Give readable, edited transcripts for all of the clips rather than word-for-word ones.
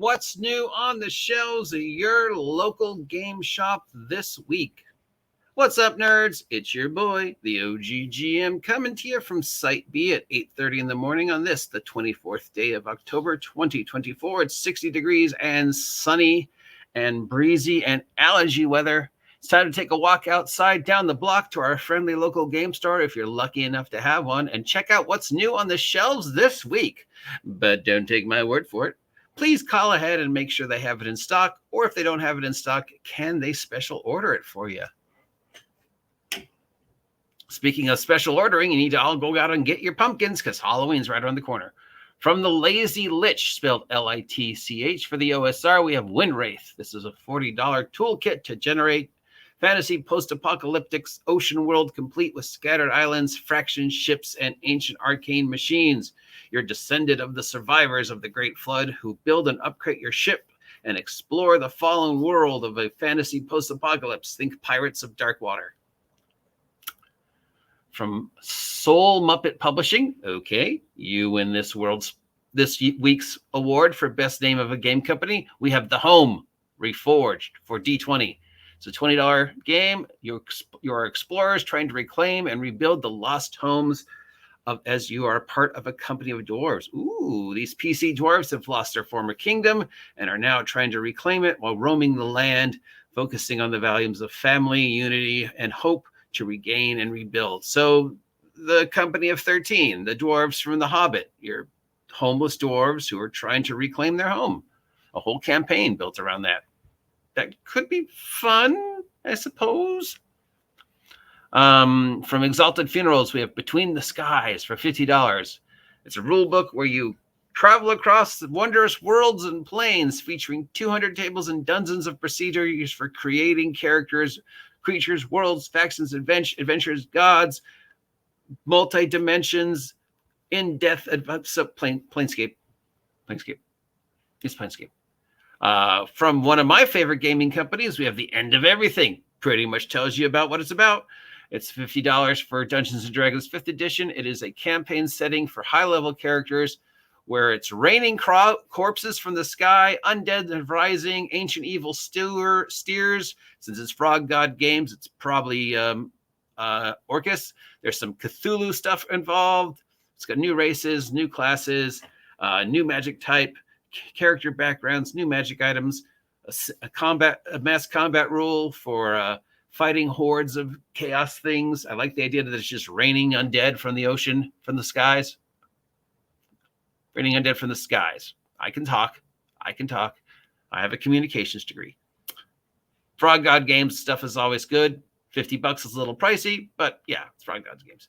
what's new on the shelves of your local game shop this week. What's up, nerds? It's your boy, the OGGM, coming to you from Site B at 8:30 in the morning on this, the 24th day of October 2024. It's 60 degrees and sunny and breezy and allergy weather. It's time to take a walk outside down the block to our friendly local game store if you're lucky enough to have one, and check out what's new on the shelves this week. But don't take my word for it. Please call ahead and make sure they have it in stock, or if they don't have it in stock, can they special order it for you? Speaking of special ordering, you need to all go out and get your pumpkins because Halloween's right around the corner. From the Lazy Lich, spelled Litch for the OSR, we have Windwraith. This is a $40 toolkit to generate fantasy post-apocalyptic ocean world complete with scattered islands, fraction ships, and ancient arcane machines. You're descendant of the survivors of the Great Flood who build and upgrade your ship and explore the fallen world of a fantasy post-apocalypse. Think Pirates of Darkwater. From Soul Muppet Publishing, okay, you win this week's award for best name of a game company. We have The Home Reforged for D20. It's a $20 game. You're explorers trying to reclaim and rebuild the lost homes as you are part of a company of dwarves. Ooh, these PC dwarves have lost their former kingdom and are now trying to reclaim it while roaming the land, focusing on the values of family, unity, and hope to regain and rebuild. So the company of 13, the dwarves from The Hobbit, your homeless dwarves who are trying to reclaim their home. A whole campaign built around that. That could be fun, I suppose. From Exalted Funerals, we have Between the Skies for $50. It's a rule book where you travel across the wondrous worlds and planes, featuring 200 tables and dozens of procedures for creating characters, creatures, worlds, factions, adventures, gods, multi-dimensions, in-depth Planescape. It's Planescape. From one of my favorite gaming companies, we have The End of Everything. Pretty much tells you about what it's about. It's $50 for Dungeons & Dragons 5th edition. It is a campaign setting for high-level characters where it's raining corpses from the sky, undead rising, ancient evil steers. Since it's Frog God Games, it's probably Orcus. There's some Cthulhu stuff involved. It's got new races, new classes, new magic type, character backgrounds, new magic items, a mass combat rule for fighting hordes of chaos things. I like the idea that it's just raining undead from the ocean, from the skies. Raining undead from the skies. I can talk. I have a communications degree. Frog God Games stuff is always good. $50 is a little pricey, but yeah, it's Frog God Games.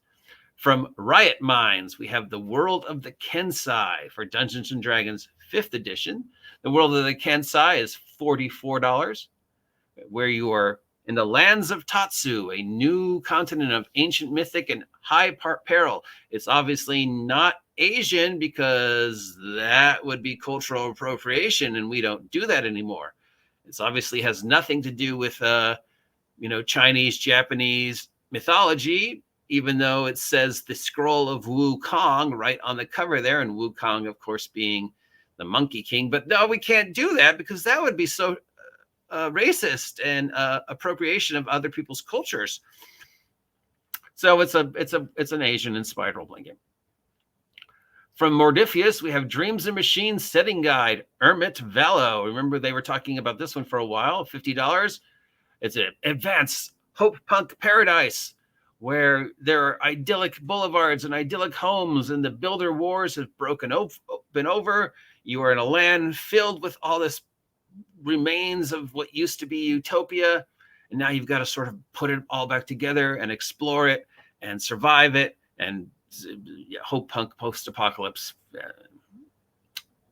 From Riot Minds, we have The World of the Kensai for Dungeons & Dragons 5th edition. The World of the Kensai is $44, where you are in the lands of Tatsu, a new continent of ancient mythic and high peril. It's obviously not Asian because that would be cultural appropriation, and we don't do that anymore. It obviously has nothing to do with, Chinese, Japanese mythology, even though it says the scroll of Wukong right on the cover there, and Wukong, of course, being the Monkey King. But no, we can't do that because that would be so racist and appropriation of other people's cultures. So it's an Asian-inspired role-playing game. From Mordifius, we have Dreams and Machines Setting Guide, Ermit Valo. Remember, they were talking about this one for a while, $50. It's an advanced hope punk paradise where there are idyllic boulevards and idyllic homes, and the builder wars have been over. You are in a land filled with all this remains of what used to be utopia, and now you've got to sort of put it all back together and explore it and survive it and hope punk post-apocalypse.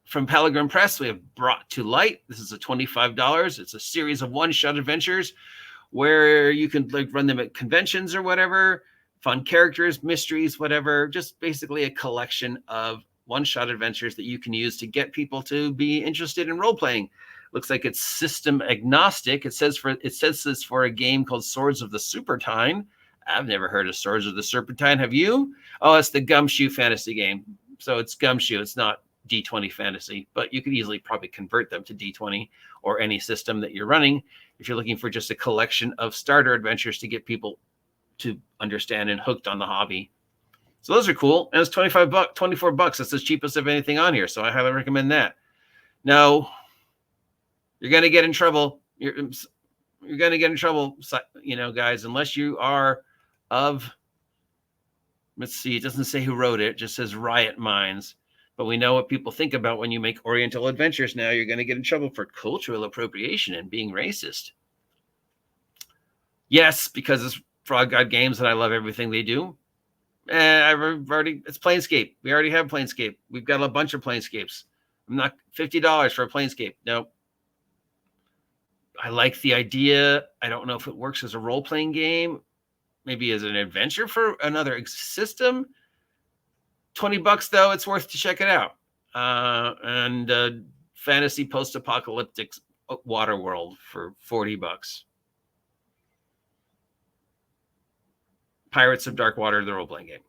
From Pellegrin Press, we have Brought to Light. This is a $25. It's a series of one-shot adventures where you can run them at conventions or whatever, fun characters, mysteries, whatever, just basically a collection of one-shot adventures that you can use to get people to be interested in role-playing. Looks like it's system agnostic. It says this for a game called Swords of the Serpentine. I've never heard of Swords of the Serpentine. Have you? Oh, it's the Gumshoe fantasy game. So it's Gumshoe. It's not D20 fantasy, but you could easily probably convert them to D20 or any system that you're running if you're looking for just a collection of starter adventures to get people to understand and hooked on the hobby. So those are cool. And it's $24. That's the cheapest of anything on here. So I highly recommend that. Now, you're going to get in trouble. You're going to get in trouble, guys, unless you are of, let's see, it doesn't say who wrote it. It just says Riot Minds. But we know what people think about when you make Oriental adventures now. You're going to get in trouble for cultural appropriation and being racist. Yes, because it's Frog God Games and I love everything they do. It's Planescape. We already have Planescape. We've got a bunch of Planescapes. I'm not $50 for a Planescape. Nope. I like the idea. I don't know if it works as a role-playing game, maybe as an adventure for another system. $20 though, it's worth to check it out. And fantasy post-apocalyptic water world for $40. Pirates of Dark Water, the role-playing game.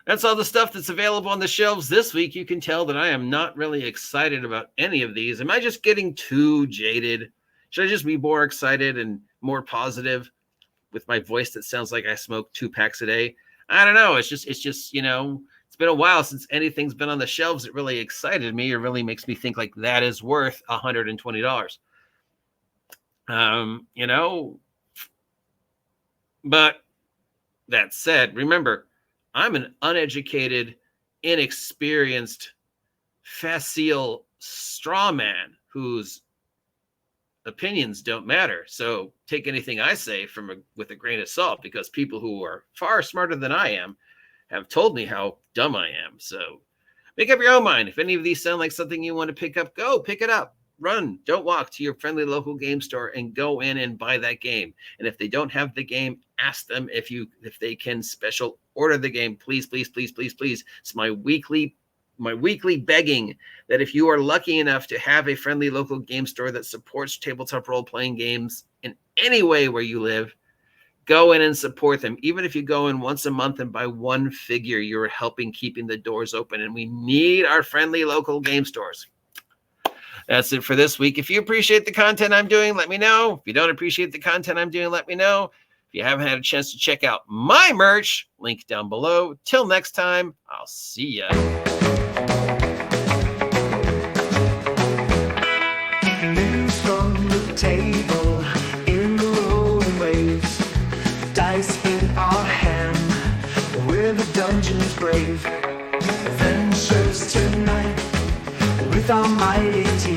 That's all the stuff that's available on the shelves this week. You can tell that I am not really excited about any of these. Am I just getting too jaded? Should I just be more excited and more positive with my voice that sounds like I smoke 2 packs a day? I don't know. It's just, it's been a while since anything's been on the shelves that really excited me or really makes me think like that is worth $120. But that said, remember, I'm an uneducated, inexperienced, facile straw man whose opinions don't matter. So take anything I say with a grain of salt, because people who are far smarter than I am have told me how dumb I am. So make up your own mind. If any of these sound like something you want to pick up, go pick it up. Run, don't walk to your friendly local game store and go in and buy that game. And if they don't have the game, ask them if they can special order the game. Please, please, please, please, please. It's my weekly begging that if you are lucky enough to have a friendly local game store that supports tabletop role-playing games in any way where you live, go in and support them. Even if you go in once a month and buy one figure, you're helping keeping the doors open. And we need our friendly local game stores. That's it for this week. If you appreciate the content I'm doing, let me know. If you don't appreciate the content I'm doing, let me know. If you haven't had a chance to check out my merch, link down below. Till next time, I'll see ya. News from the table in the rolling waves. Dice in our hand, we're the dungeon's brave. Adventures tonight with our mighty team.